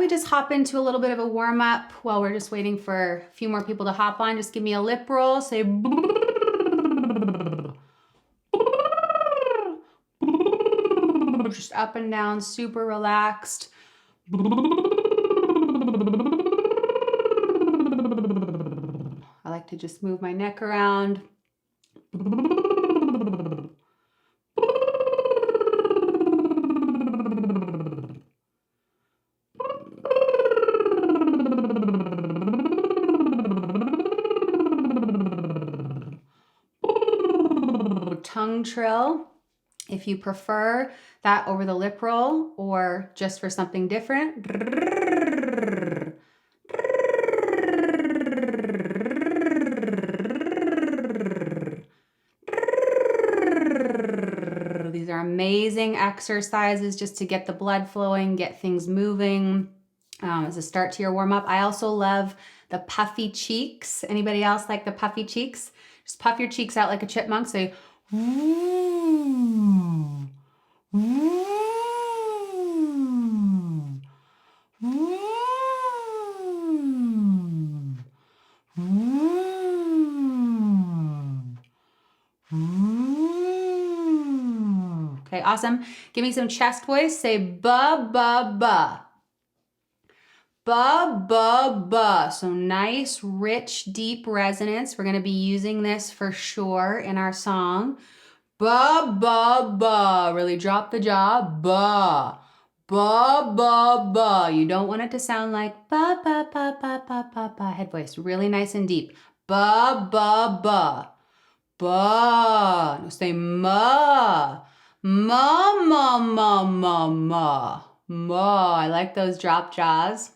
we just hop into a little bit of a warm up while we're just waiting for a few more people to hop on. Just give me a lip roll, say just up and down, super relaxed. I like to just move my neck around. Tongue trill, if you prefer that over the lip roll or just for something different. These are amazing exercises just to get the blood flowing, get things moving as a start to your warm up. I also love the puffy cheeks. Anybody else like the puffy cheeks? Just puff your cheeks out like a chipmunk. Say, ooh, ooh, ooh, ooh, ooh. Okay, awesome. Give me some chest voice. Say ba, ba, ba. Ba, ba, ba. So nice, rich, deep resonance. We're going to be using this for sure in our song. Ba, ba, ba. Really drop the jaw. Ba, ba, ba, ba. You don't want it to sound like ba, ba, ba, ba, ba, ba, ba. Head voice. Really nice and deep. Ba, ba, ba. Ba. No, say ma. Ma, ma, ma, ma, ma. Ma. I like those drop jaws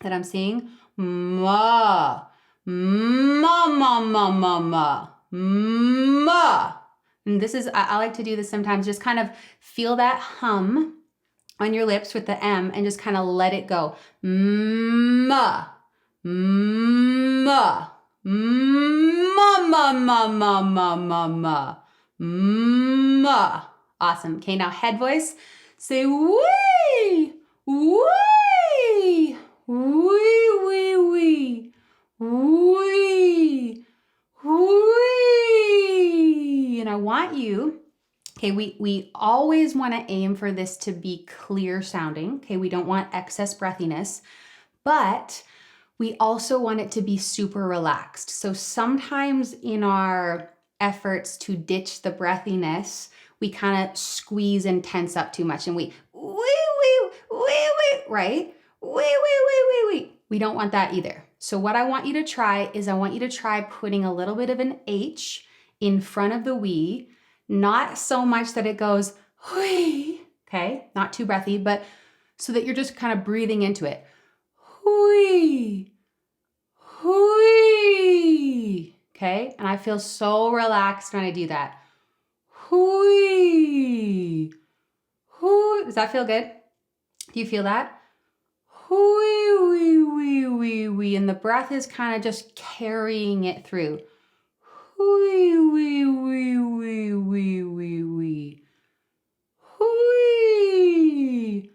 that I'm seeing. Ma. Ma, ma, ma, ma, ma. Ma. And this is, I like to do this sometimes, just kind of feel that hum on your lips with the M and just kind of let it go. Ma. Ma. Ma, ma, ma, ma, ma, ma, ma. Ma. Awesome. Okay, now head voice. Say wee, wee, wee, wee, wee, wee, wee. And I want you, okay, we always want to aim for this to be clear sounding. Okay, we don't want excess breathiness, but we also want it to be super relaxed. So sometimes in our efforts to ditch the breathiness, we kind of squeeze and tense up too much and we right? We don't want that either. So what I want you to try is I want you to try putting a little bit of an H in front of the we, not so much that it goes wee, okay? Not too breathy, but so that you're just kind of breathing into it. Wee, wee, okay? And I feel so relaxed when I do that. Wee, wee. Does that feel good? Do you feel that? Wee, wee, wee, wee, wee. And the breath is kind of just carrying it through. Wee, wee, wee, wee, wee, wee, wee. Wee,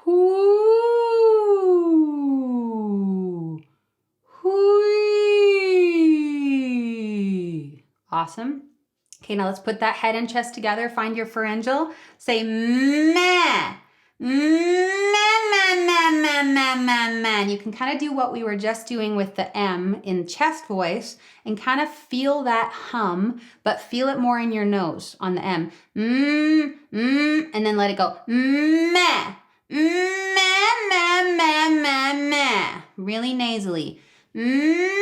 whoo, wee. Awesome. Okay, now let's put that head and chest together. Find your pharyngeal. Say meh, meh, meh, meh, meh, meh, meh, meh. And you can kind of do what we were just doing with the M in chest voice and kind of feel that hum, but feel it more in your nose on the M. And then let it go. Meh, meh, meh, meh, meh, meh. Really nasally. Meh, meh.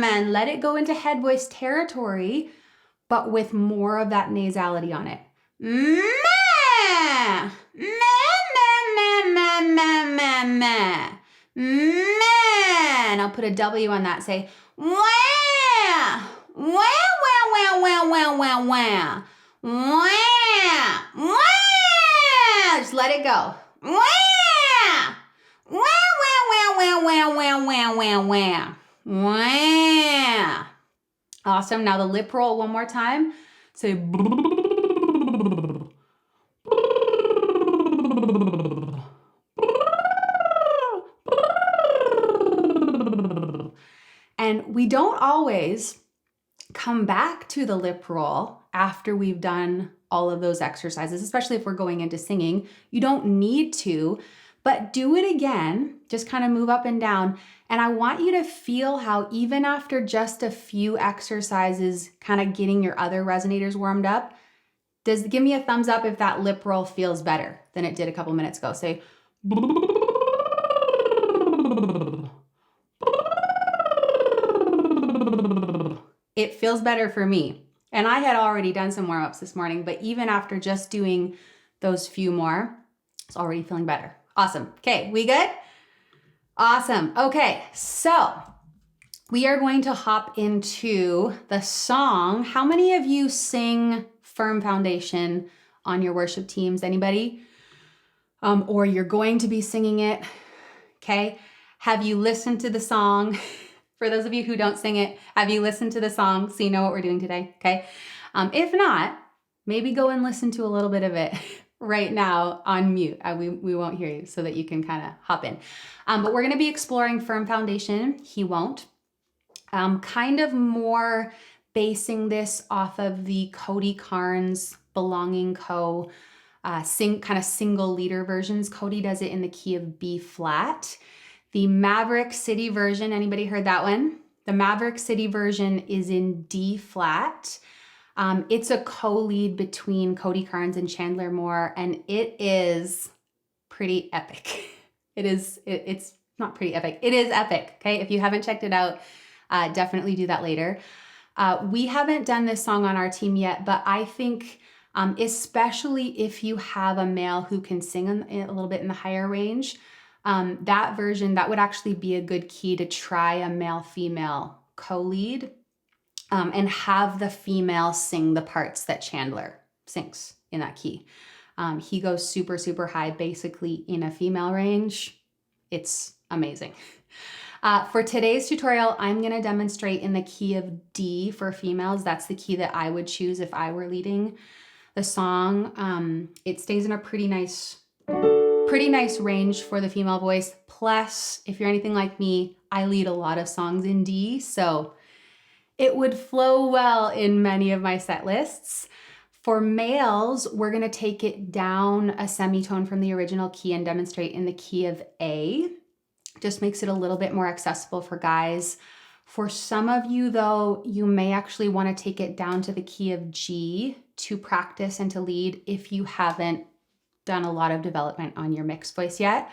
And let it go into head voice territory, but with more of that nasality on it. Meh, meh, meh, meh, meh, meh, meh, meh. And I'll put a W on that. Say wah, wah, wah, wah, wah, wah, wah, wah, wah, wah. Just let it go. Wah, wah, wah, wah, wah, wah, wah, wah, wah, wah. Wow. Awesome. Now the lip roll one more time. Say And we don't always come back to the lip roll after we've done all of those exercises, especially if we're going into singing. You don't need to, but do it again. Just kind of move up and down. And I want you to feel how even after just a few exercises, kind of getting your other resonators warmed up, give me a thumbs up if that lip roll feels better than it did a couple minutes ago. Say, it feels better for me. And I had already done some warm-ups this morning, but even after just doing those few more, it's already feeling better. Awesome. Okay, we good? Awesome. Okay, so we are going to hop into the song. How many of you sing Firm Foundation on your worship teams? Anybody? Or you're going to be singing it? Okay. Have you listened to the song? For those of you who don't sing it, have you listened to the song so you know what we're doing today? Okay. If not, maybe go and listen to a little bit of it right now on mute. We won't hear you so that you can kind of hop in. But we're going to be exploring Firm Foundation. He won't. Kind of more basing this off of the Cody Carnes Belonging Co. Kind of single leader versions. Cody does it in the key of B flat. The Maverick City version, anybody heard that one? The Maverick City version is in D flat. It's a co-lead between Cody Carnes and Chandler Moore, and it is pretty epic. It's not pretty epic. It is epic, okay? If you haven't checked it out, definitely do that later. We haven't done this song on our team yet, but I think especially if you have a male who can sing a little bit in the higher range, that version, that would actually be a good key to try a male-female co-lead and have the female sing the parts that Chandler sings in that key. He goes super, super high, basically in a female range. It's amazing. For today's tutorial, I'm going to demonstrate in the key of D for females. That's the key that I would choose if I were leading the song. It stays in a pretty nice range for the female voice. Plus, if you're anything like me, I lead a lot of songs in D, so it would flow well in many of my set lists. For males, we're going to take it down a semitone from the original key and demonstrate in the key of A. Just makes it a little bit more accessible for guys. For some of you, though, you may actually want to take it down to the key of G to practice and to lead if you haven't done a lot of development on your mixed voice yet.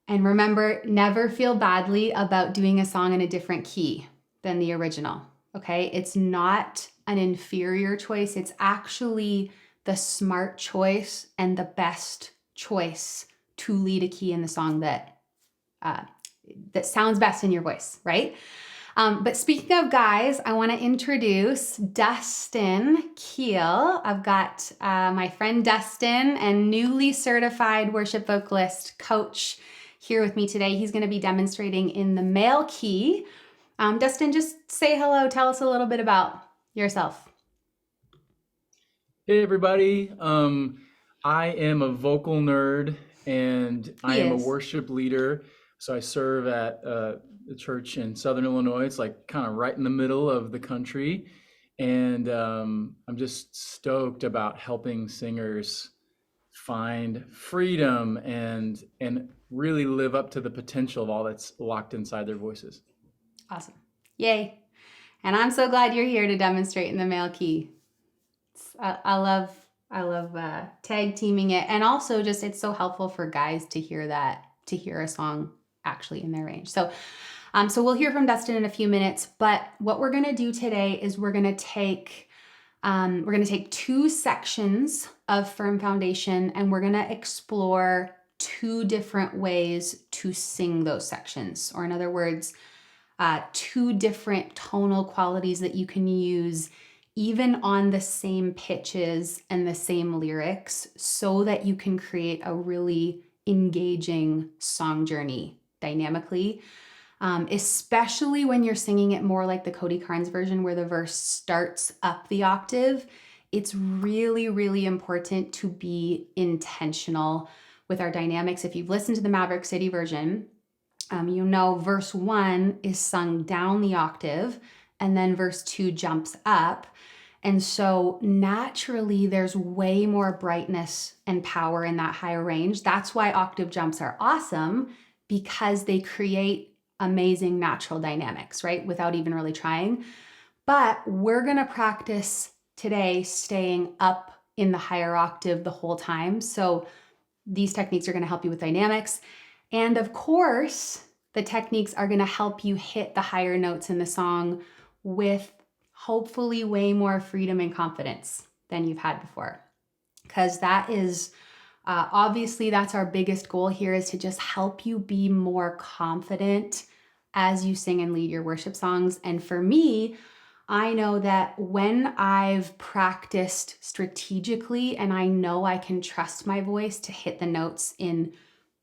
And remember, never feel badly about doing a song in a different key than the original, okay? It's not an inferior choice. It's actually the smart choice and the best choice to lead a key in the song that sounds best in your voice, right? But speaking of guys, I want to introduce Dustin Keele. I've got my friend Dustin and newly certified worship vocalist coach here with me today. He's going to be demonstrating in the male key. Dustin, just say hello. Tell us a little bit about yourself. Hey everybody, I am a vocal nerd and I am a worship leader. So I serve at the church in Southern Illinois. It's like kind of right in the middle of the country. And I'm just stoked about helping singers find freedom and really live up to the potential of all that's locked inside their voices. Awesome. Yay. And I'm so glad you're here to demonstrate in the male key. I love tag teaming it. And also just, it's so helpful for guys to hear a song actually in their range. So we'll hear from Dustin in a few minutes, but what we're going to do today is we're going to take 2 sections of Firm Foundation and we're going to explore 2 different ways to sing those sections, or in other words, 2 different tonal qualities that you can use even on the same pitches and the same lyrics so that you can create a really engaging song journey dynamically, especially when you're singing it more like the Cody Carnes version where the verse starts up the octave. It's really, really important to be intentional with our dynamics. If you've listened to the Maverick City version, you know verse 1 is sung down the octave, and then verse 2 jumps up. And so naturally, there's way more brightness and power in that higher range. That's why octave jumps are awesome, because they create amazing natural dynamics, right? Without even really trying. But we're going to practice today staying up in the higher octave the whole time. So these techniques are going to help you with dynamics. And of course, the techniques are going to help you hit the higher notes in the song with hopefully way more freedom and confidence than you've had before. Because that is, obviously, that's our biggest goal here, is to just help you be more confident as you sing and lead your worship songs. And for me, I know that when I've practiced strategically and I know I can trust my voice to hit the notes in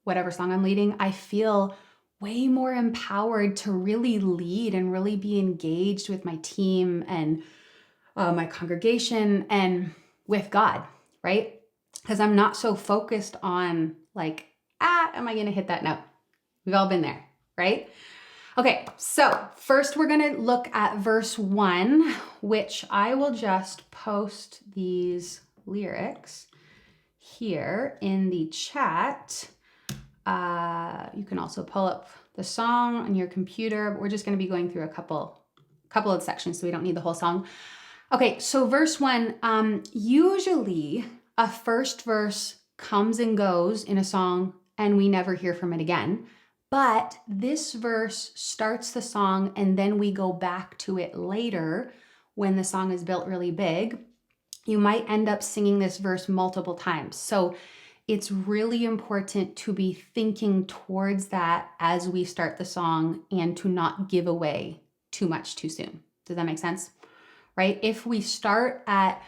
whatever song I'm leading, I feel way more empowered to really lead and really be engaged with my team and my congregation and with God, right? Because I'm not so focused on like, am I going to hit that note? We've all been there, right? Okay, so first we're going to look at verse 1, which I will just post these lyrics here in the chat. You can also pull up the song on your computer, but we're just going to be going through a couple of sections, so we don't need the whole song. Okay, so verse 1, usually a first verse comes and goes in a song and we never hear from it again. But this verse starts the song and then we go back to it later when the song is built really big. You might end up singing this verse multiple times. So it's really important to be thinking towards that as we start the song and to not give away too much too soon. Does that make sense? Right? If we start at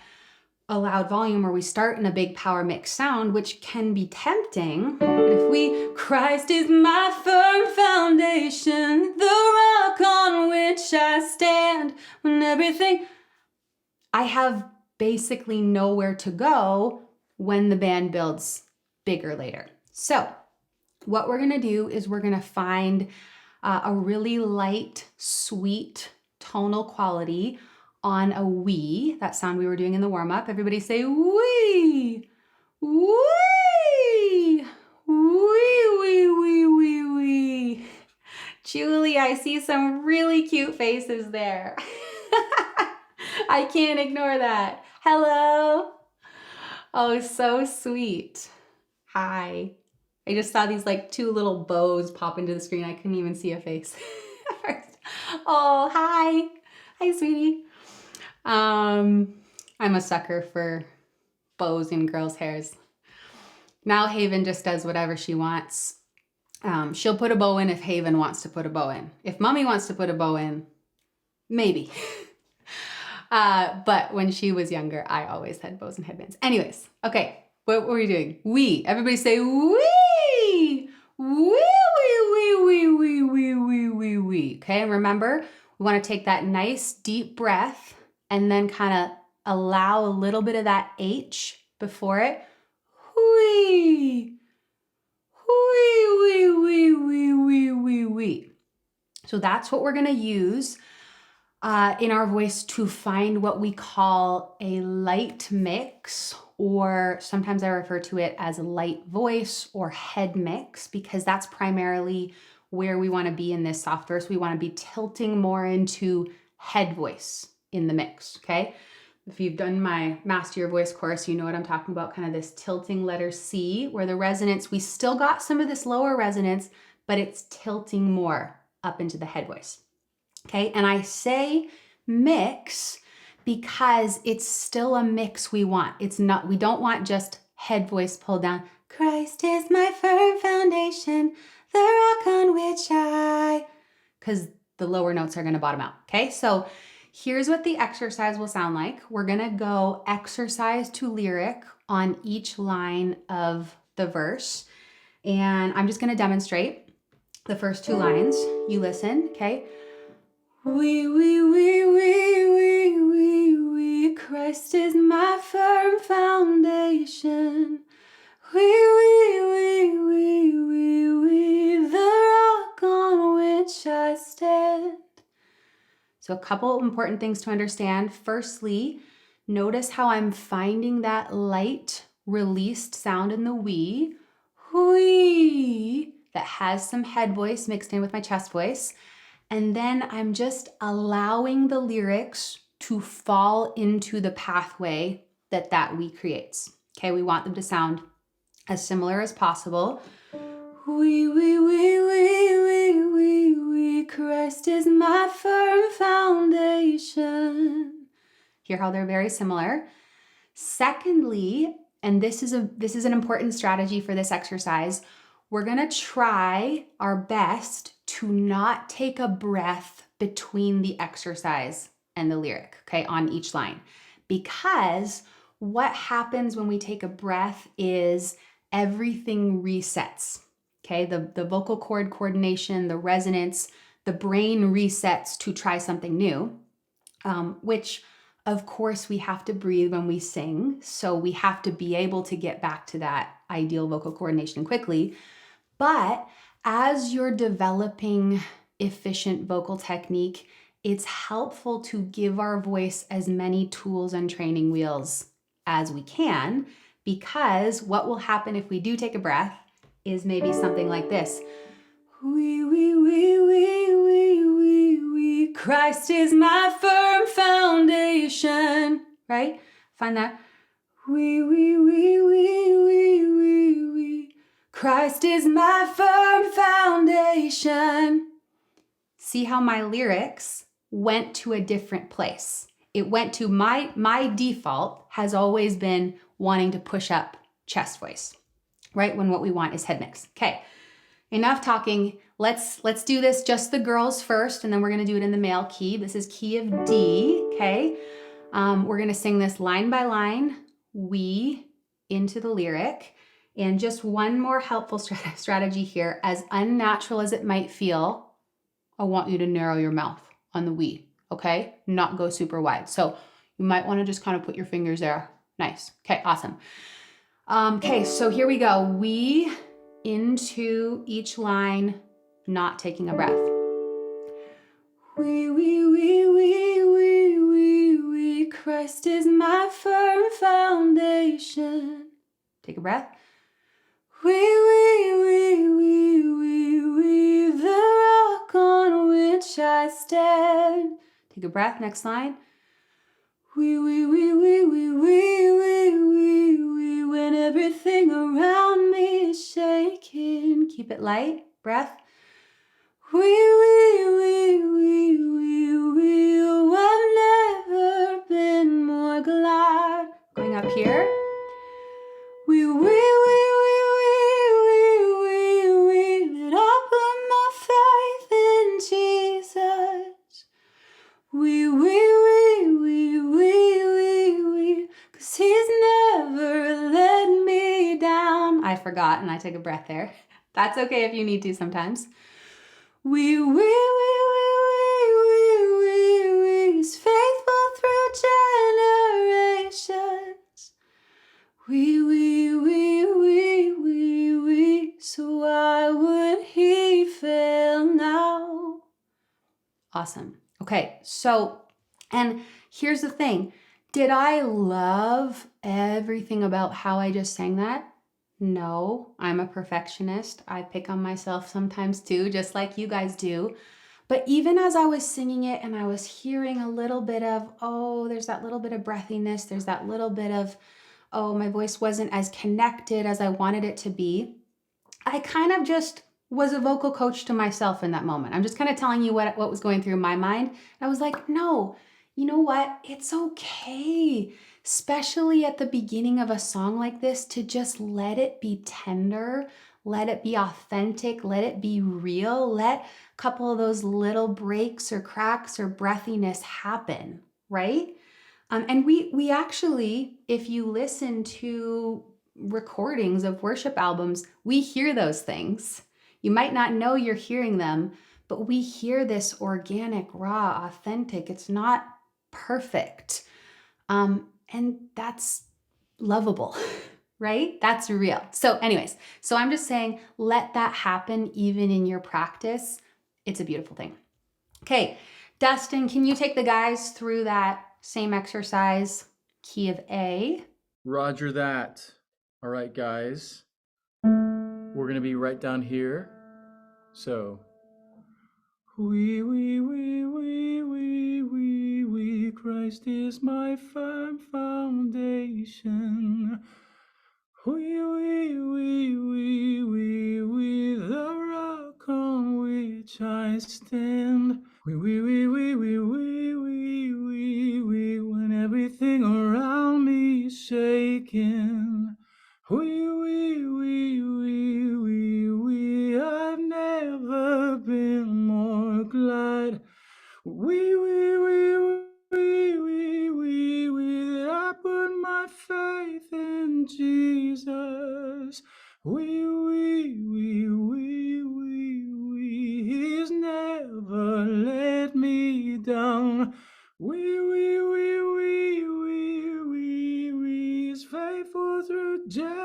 a loud volume or we start in a big power mix sound, which can be tempting, but if we, Christ is my firm foundation, the rock on which I stand, when everything, I have basically nowhere to go when the band builds bigger later. So what we're going to do is we're going to find a really light, sweet tonal quality on a wee, that sound we were doing in the warm-up. Everybody say wee, wee, wee, wee, wee, wee, wee. Julie, I see some really cute faces there. I can't ignore that. Hello. Oh, so sweet. Hi. I just saw these like two little bows pop into the screen. I couldn't even see a face first. Oh, hi. Hi, sweetie. I'm a sucker for bows in girls' hairs. Now Haven just does whatever she wants. She'll put a bow in if Haven wants to put a bow in. If Mommy wants to put a bow in, maybe. But when she was younger, I always had bows and headbands. Anyways, okay, what were we doing? We. Everybody say wee! Wee, wee, wee, wee, wee, wee, wee, wee, wee. Okay, and remember, we want to take that nice deep breath and then kind of allow a little bit of that H before it. Wee, wee, wee, wee, wee, wee, wee, wee. So that's what we're going to use in our voice to find what we call a light mix, or sometimes I refer to it as light voice or head mix, because that's primarily where we want to be in this soft verse. We want to be tilting more into head voice in the mix, okay? If you've done my Master Your Voice course, you know what I'm talking about, kind of this tilting letter C, where the resonance, we still got some of this lower resonance, but it's tilting more up into the head voice, okay? And I say mix because it's still a mix we want. It's not, we don't want just head voice pulled down. Christ is my firm foundation, the rock on which I, because the lower notes are going to bottom out, okay? So here's what the exercise will sound like. We're going to go exercise to lyric on each line of the verse. And I'm just going to demonstrate the first two lines. You listen, okay? Wee, wee, wee, wee, wee, wee, wee. Christ is my firm foundation. the rock on which I stand. So a couple important things to understand. Firstly, notice how I'm finding that light released sound in the wee that has some head voice mixed in with my chest voice. And then I'm just allowing the lyrics to fall into the pathway that wee creates. Okay, we want them to sound as similar as possible. Christ is my firm foundation. Hear how they're very similar. Secondly, and this is an important strategy for this exercise, we're gonna try our best to not take a breath between the exercise and the lyric, okay, on each line. Because what happens when we take a breath is everything resets, okay? The vocal cord coordination, the resonance, the brain resets to try something new, which of course we have to breathe when we sing. So we have to be able to get back to that ideal vocal coordination quickly. But as you're developing efficient vocal technique, it's helpful to give our voice as many tools and training wheels as we can, because what will happen if we do take a breath is maybe something like this. Christ is my firm foundation, right? Find that. Christ is my firm foundation. See how my lyrics went to a different place. It went to my default has always been wanting to push up chest voice, right? When what we want is head mix. Okay, enough talking. Let's do this, just the girls first, and then we're gonna do it in the male key. This is key of D, okay? We're gonna sing this line by line, we into the lyric. And just one more helpful strategy here, as unnatural as it might feel, I want you to narrow your mouth on the we, okay? Not go super wide. So you might wanna just kind of put your fingers there. Nice, okay, awesome. Okay, so here we go. We into each line, not taking a breath. Christ is my firm foundation. Take a breath. The rock on which I stand. Take a breath, next line. When everything around me is shaking. Keep it light, breath. I've never been more glad. Going up here. That I put my faith in Jesus. 'Cause he's never let me down. I forgot and I took a breath there. That's okay if you need to sometimes. He's faithful through generations. So why would he fail now? Awesome. Okay, so, and here's the thing. Did I love everything about how I just sang that? No, I'm a perfectionist. I pick on myself sometimes too, just like you guys do. But even as I was singing it and I was hearing a little bit of, oh, there's that little bit of breathiness, there's that little bit of, oh, my voice wasn't as connected as I wanted it to be, I kind of just was a vocal coach to myself in that moment. I'm just kind of telling you what was going through my mind. I was like, no, you know what? It's okay, especially at the beginning of a song like this, to just let it be tender, let it be authentic, let it be real, let a couple of those little breaks or cracks or breathiness happen, right? And we actually, if you listen to recordings of worship albums, we hear those things. You might not know you're hearing them, but we hear this organic, raw, authentic. It's not perfect. And that's lovable, right? That's real. So anyways, so I'm just saying, let that happen even in your practice. It's a beautiful thing. Okay, Dustin, can you take the guys through that same exercise, key of A? Roger that. All right, guys. We're going to be right down here. So, Christ is my firm foundation. The rock on which I stand. When everything around me is shaking. I've never been more glad. I put my faith in Jesus. He's never let me down. He's faithful through generations.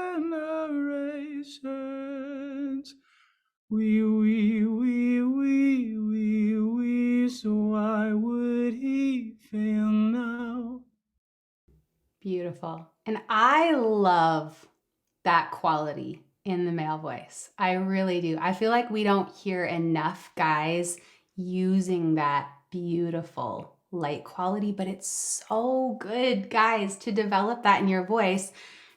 So why would he fail now? Beautiful. And I love that quality in the male voice. I really do. I feel like we don't hear enough guys using that beautiful light quality, but it's so good, guys, to develop that in your voice.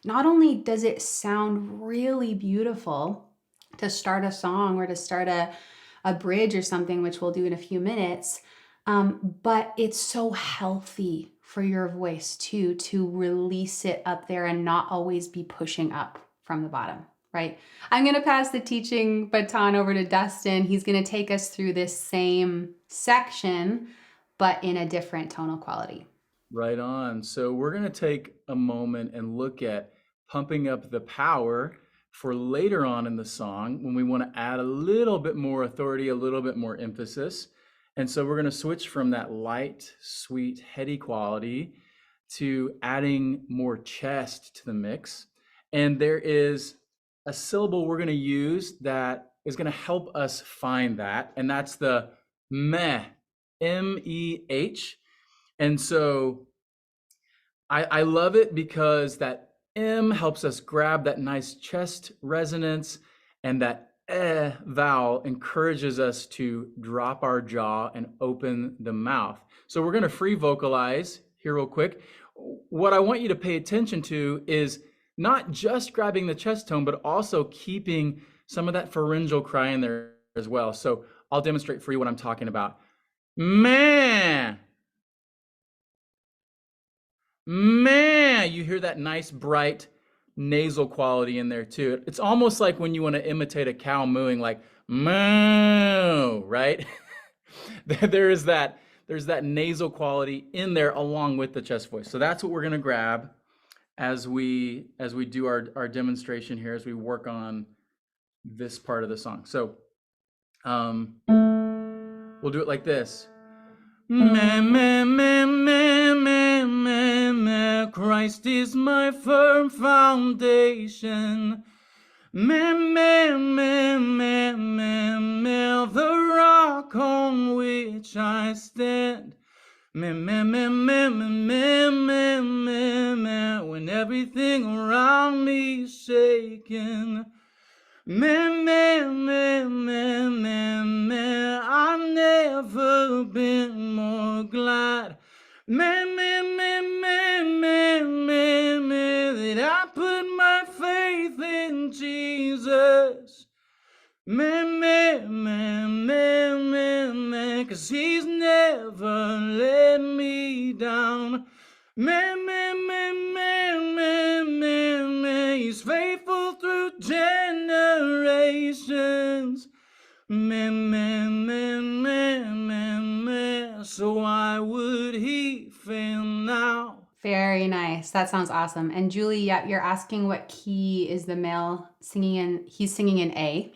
Not only does it sound really beautiful to start a song or to start a bridge or something, which we'll do in a few minutes, but it's so healthy for your voice too, to release it up there and not always be pushing up from the bottom, right? I'm going to pass the teaching baton over to Dustin. He's going to take us through this same section, but in a different tonal quality. Right on. So we're going to take a moment and look at pumping up the power for later on in the song when we want to add a little bit more authority, a little bit more emphasis. And so we're going to switch from that light, sweet, heady quality to adding more chest to the mix. And there is a syllable we're going to use that is going to help us find that. And that's the meh, M-E-H. And so I love it because that M helps us grab that nice chest resonance, and that vowel encourages us to drop our jaw and open the mouth. So we're going to free vocalize here real quick. What I want you to pay attention to is not just grabbing the chest tone, but also keeping some of that pharyngeal cry in there as well. So I'll demonstrate for you what I'm talking about. Man. Man, you hear that nice bright nasal quality in there too. It's almost like when you want to imitate a cow mooing, like moo, right? There's that nasal quality in there along with the chest voice. So that's what we're going to grab as we do our demonstration here, as we work on this part of the song. So we'll do it like this. Meh, meh, meh, meh, meh, meh, meh. Christ is my firm foundation. Meh, meh, meh, meh, meh, meh. The rock on which I stand. Meh, meh, meh, meh, meh, meh, meh, meh. When everything around me is shaking. Meh, meh, meh, meh, meh, meh. I've never been more glad. Meh, meh, meh, meh, meh, meh, meh, that I put my faith in Jesus. Meh, meh, meh, meh, meh, meh, 'cause he's never let me down. Meh, meh, meh, meh, meh, meh, meh, he's faithful through generations. Meh, meh, meh, meh, meh, meh, so why would he fail now? Very nice. That sounds awesome. And Julie, yeah, you're asking what key is the male singing in? He's singing in A.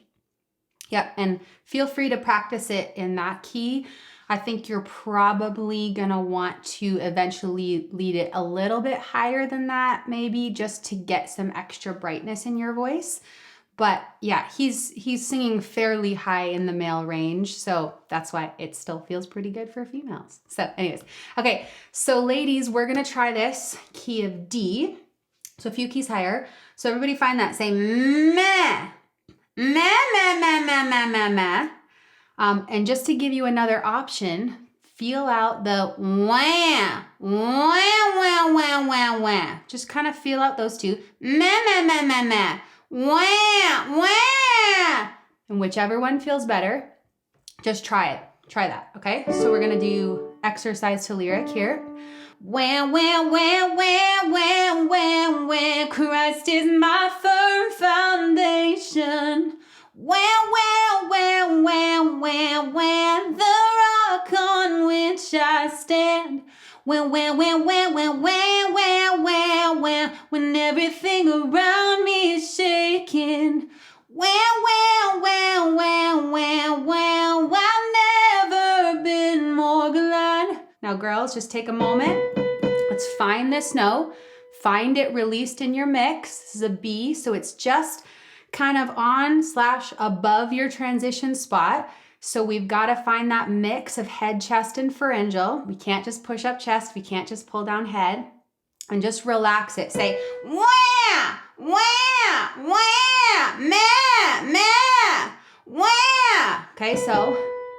Yep, and feel free to practice it in that key. I think you're probably gonna want to eventually lead it a little bit higher than that, maybe just to get some extra brightness in your voice. But yeah, he's singing fairly high in the male range, so that's why it still feels pretty good for females. So anyways, okay, so ladies, we're gonna try this key of D. So a few keys higher. So everybody find that. Say meh, meh, meh, meh, meh, meh, meh, meh. And just to give you another option, feel out the wah, wah, wah, wah, wah, wah. Just kind of feel out those two. Meh, meh, meh, meh, meh. Wah, wah. And whichever one feels better, just try it. Try that, okay? So we're gonna do exercise to lyric here. Wah, wah, wah, wah, wah, wah, wah. Christ is my firm foundation. Wah, wah, wah, wah, wah, wah. The rock on which I stand. Wah, wah, wah, wah, wah, wah, wah, wah, wah. When everything around me is shaking. Wah, wah, wah, wah, wah, wah, wah. I've never been more glad. Now, girls, just take a moment. Let's find this note. Find it released in your mix. This is a B, so it's just kind of on / above your transition spot. So we've got to find that mix of head, chest, and pharyngeal. We can't just push up chest. We can't just pull down head. And just relax it. Say, wah, wah, wah, meh, meh, wah. Okay, so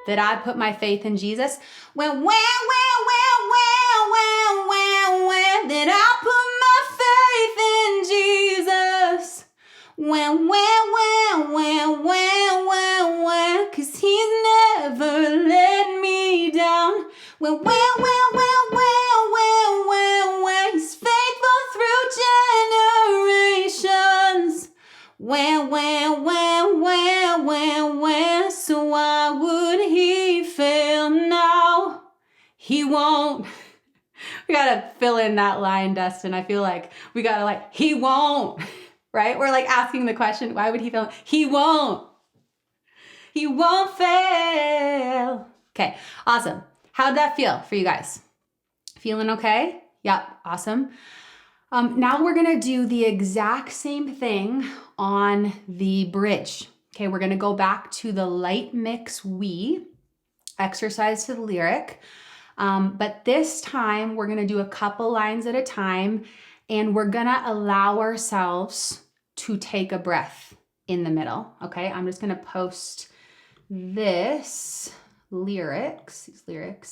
that I put my faith in Jesus. Wah, wah, wah, wah, wah, wah, wah, wah. That I put my faith in Jesus. Wah, wah, wah, wah, wah, wah, wah. 'Cause he's never let me down. Wah, wah, wah, wah, wah, wah, wah, wah. He's faithful through generations. Wah, wah, wah, wah, wah, wah. So why would he fail now? He won't. We gotta fill in that line, Dustin. I feel like we gotta he won't, right? We're like asking the question, why would he fail? He won't. He won't fail. Okay, awesome. How'd that feel for you guys? Feeling okay? Yep, awesome. Now we're gonna do the exact same thing on the bridge. Okay, we're gonna go back to the light mix we, exercise to the lyric. But this time we're gonna do a couple lines at a time, and we're gonna allow ourselves to take a breath in the middle. Okay, I'm just gonna post these lyrics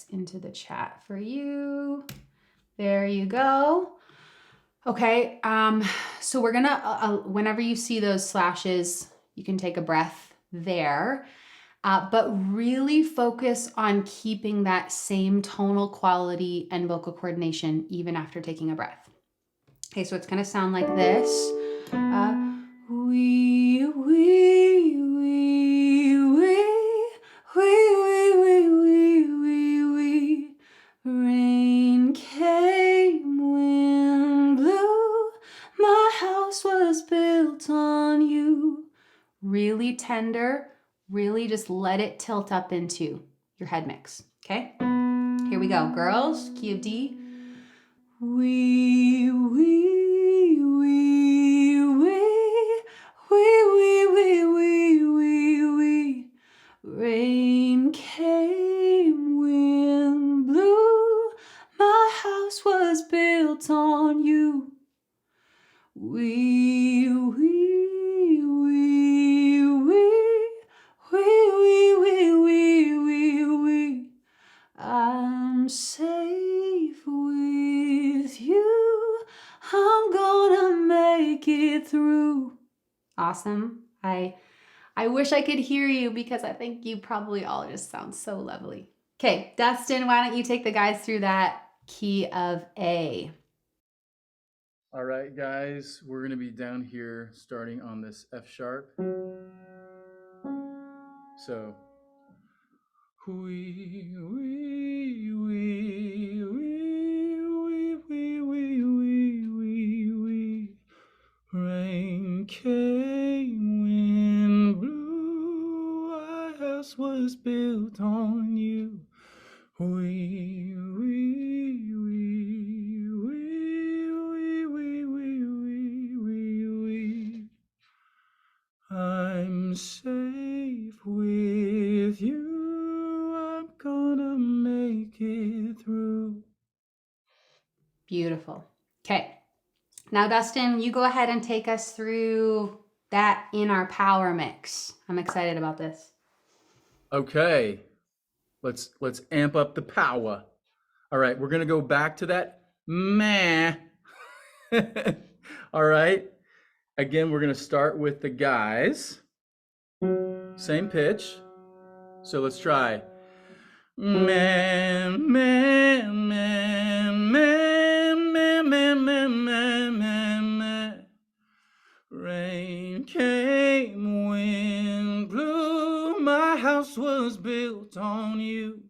into the chat for you. There you go. Okay, so we're gonna, whenever you see those slashes, you can take a breath there, but really focus on keeping that same tonal quality and vocal coordination even after taking a breath. Okay, so it's gonna sound like this. We, rain came, wind blew, my house was built on you. Really tender, really just let it tilt up into your head mix, okay? Here we go, girls, key of D. Rain came, wind blew, my house was built on you. I'm safe with you. I'm gonna make it through. Awesome. I wish I could hear you because I think you probably all just sound so lovely. Okay, Dustin, why don't you take the guys through that key of A? All right, guys, we're going to be down here starting on this F sharp. So, rain came, wind blew, our house was built on you. wee, wee, wee, wee, wee, wee, wee, wee, wee. I'm safe with you. I'm gonna make it through. Beautiful. Okay. Now, Dustin, you go ahead and take us through that in our power mix. I'm excited about this. Okay. Let's amp up the power. All right, we're gonna go back to that meh. All right. Again, we're gonna start with the guys. Same pitch. So let's try. Meh, meh, meh, meh, meh, meh, meh, meh, meh, meh. Rain came, wind blew, my house was built on you.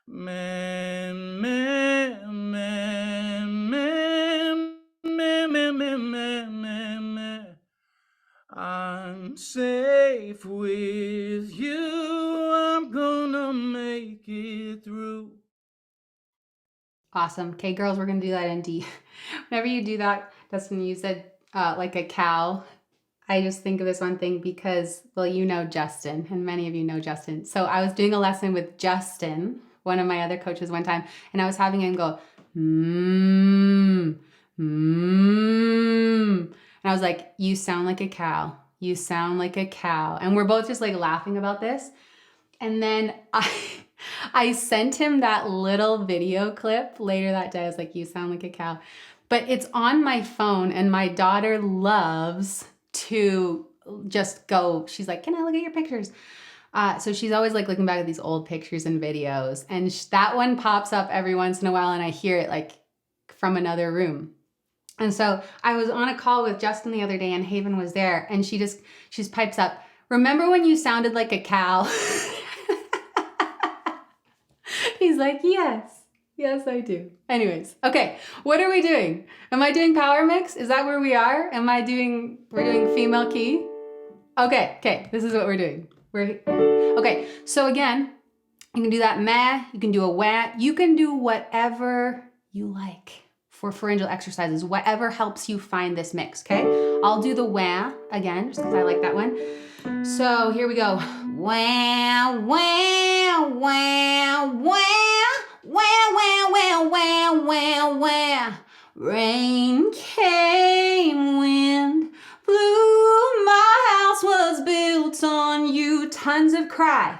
Man, man, man, man, man, man, man, man, man, man. I'm safe with you. I'm gonna make it through. Awesome. Okay, girls, we're going to do that in D. Whenever you do that, Dustin, you said like a cow. I just think of this one thing because, well, you know Justin, and many of you know Justin. So I was doing a lesson with Justin, one of my other coaches, one time, and I was having him go, mmm, mmm. And I was like, you sound like a cow. You sound like a cow. And we're both just like laughing about this. And then I sent him that little video clip later that day. I was like, you sound like a cow. But it's on my phone, and my daughter loves to just go. She's like, can I look at your pictures? So she's always like looking back at these old pictures and videos. And that one pops up every once in a while, and I hear it like from another room. And so I was on a call with Justin the other day, and Haven was there, and she pipes up, remember when you sounded like a cow? He's like, yes, I do. Anyways, okay, what are we doing? Am I doing power mix? Is that where we are? We're doing female key? Okay, this is what we're doing. Okay, so again, you can do that meh, you can do a wah, you can do whatever you like for pharyngeal exercises, whatever helps you find this mix, okay? I'll do the wah again, just because I like that one. So here we go. Wah, wah, wah, wah, wah, wah, wah, wah, wah, wah. Rain came, wind blew, my house was built on you. Tons of cry.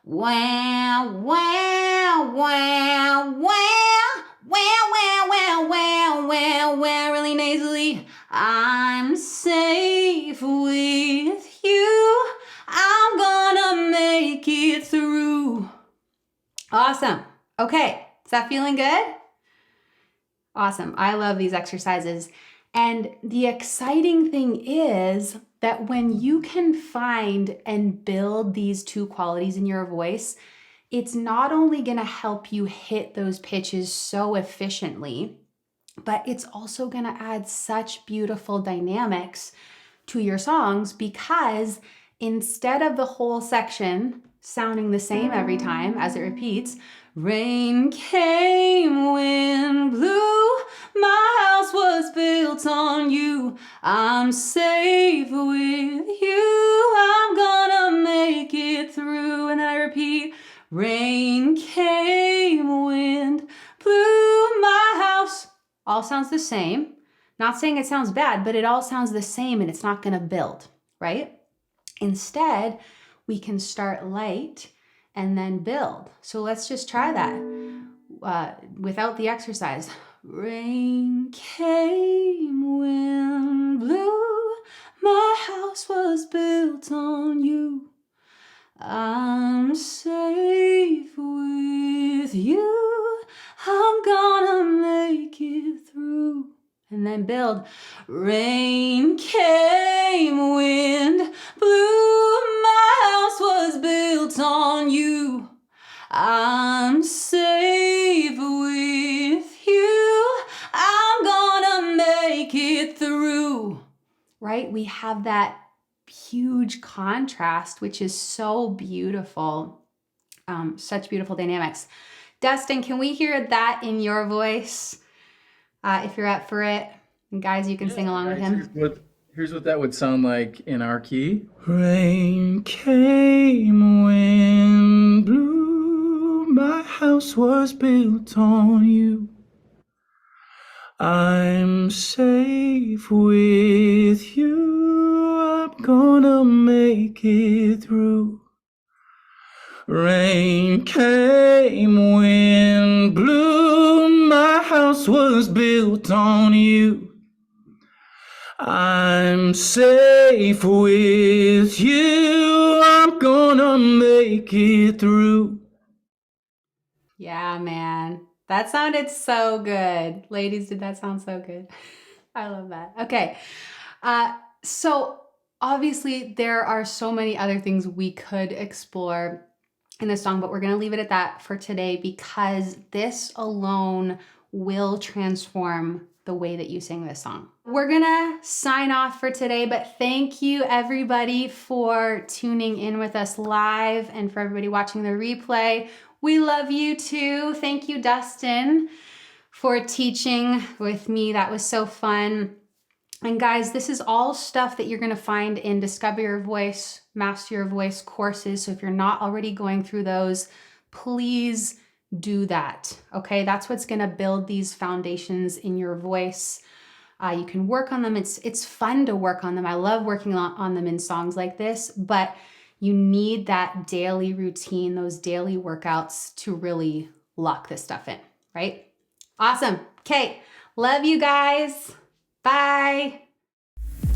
Wah, wah, wah, wah, wah, wah, wah, wah, wah, wah, really nasally. I'm safe with you. I'm gonna make it through. Awesome. Okay, is that feeling good? Awesome. I love these exercises. And the exciting thing is that when you can find and build these two qualities in your voice, it's not only going to help you hit those pitches so efficiently, but it's also going to add such beautiful dynamics to your songs, because instead of the whole section sounding the same every time as it repeats, rain came, wind blew, my house was built on you, I'm safe with you, I'm gonna make it through. And then I repeat, rain came, wind blew, my house. All sounds the same. Not saying it sounds bad, but it all sounds the same, and it's not gonna build, right? Instead, we can start light and then build. So let's just try that without the exercise. Rain came, wind blew, my house was built on you, I'm safe with you, I'm gonna make it through. And then build. Rain came, wind blew, my house was built on you, I'm safe with you, I'm gonna make it through. Right? We have that huge contrast, which is so beautiful. Such beautiful dynamics. Dustin, can we hear that in your voice? If you're up for it. And guys, you can sing along with him. Here's what that would sound like in our key. Rain came, wind blew, my house was built on you. I'm safe with you, I'm gonna make it through. Rain came, wind blew, my house was built on you. I'm safe with you, I'm gonna make it through. Yeah, man. That sounded so good. Ladies, did that sound so good? I love that. Okay. So obviously there are so many other things we could explore in this song, but we're going to leave it at that for today because this alone will transform the way that you sing this song. We're gonna sign off for today, but thank you everybody for tuning in with us live and for everybody watching the replay. We love you too. Thank you, Dustin, for teaching with me. That was so fun. And guys, this is all stuff that you're gonna find in Discover Your Voice, Master Your Voice courses. So if you're not already going through those, please do that, okay? That's what's gonna build these foundations in your voice. You can work on them. It's fun to work on them. I love working on them in songs like this, but you need that daily routine, those daily workouts to really lock this stuff in, right? Awesome. Okay, love you guys. Bye.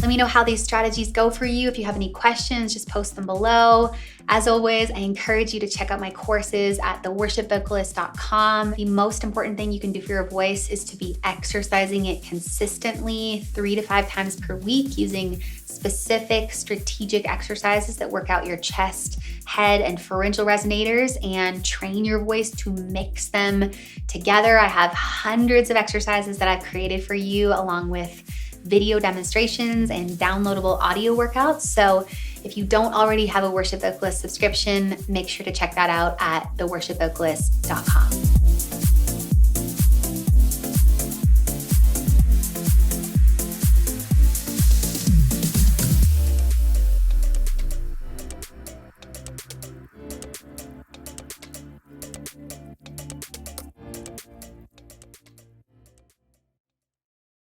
Let me know how these strategies go for you. If you have any questions, just post them below. As always, I encourage you to check out my courses at theworshipvocalist.com. The most important thing you can do for your voice is to be exercising it consistently 3 to 5 times per week using specific strategic exercises that work out your chest, head, and pharyngeal resonators and train your voice to mix them together. I have hundreds of exercises that I've created for you along with video demonstrations and downloadable audio workouts. So if you don't already have a Worship Vocalist subscription, make sure to check that out at theworshipvocalist.com.